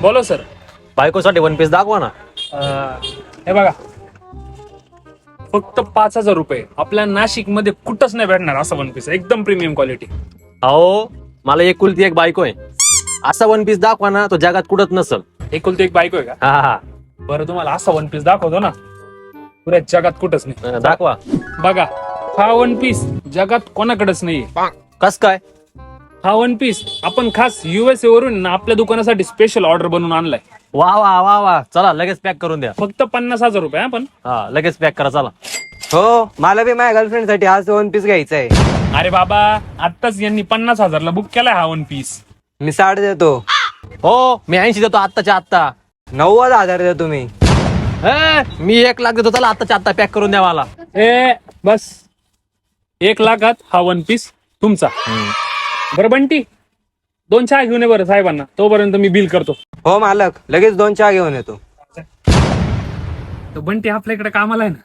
बोलो sir. बायकोसाठी one piece दाखवा ना. हे बघा, फक्त 5,000 रुपये. आपल्या नाशिक मध्ये कुठंच नाही भेटणार असा वन पीस, एकदम प्रीमियम क्वालिटी. अहो मला एकुलती एक बायको आहे, असा वन पीस दाखवा ना, तो जगात कुठंच नसल. एकुलती एक बायको आहे का? हा हा बरं, तुम्हाला असा वन पीस दाखवतो ना, पुऱ्या जगात कुठंच नाही. दाखवा. बघा, हा वन पीस जगात कोणाकडेच नाहीये. कस काय? हा वन पीस आपण खास USA वरून ना आपल्या दुकानासाठी स्पेशल ऑर्डर बनवून आणलाय. वा वा वा वा, चला लगेच पॅक करून द्या. फक्त 50,000 रुपये. आपण हा लगेच पॅक करा चला. हो, मला बी माझ्या गर्लफ्रेंड साठी आज वन पीस घ्यायचा आहे. अरे बाबा, आत्ताच यांनी 50,000ला बुक केलाय हा वन पीस. मी 60 देतो. हो मी 80 देतो आत्ताच्या आत्ता. 90,000 देतो मी. मी 1 लाख देतो, चला आत्ताच्या आत्ता पॅक करून द्या मला. बस 1 लाखात हा वन पीस तुमचा. बरं बंटी, 2 चहा घेऊन ये बरं साहेबांना, तोपर्यंत मी बिल करतो. हो मालक, लगेच 2 चहा घेऊन येतो. तर बंटी आपल्या इकडे कामाला आहे ना.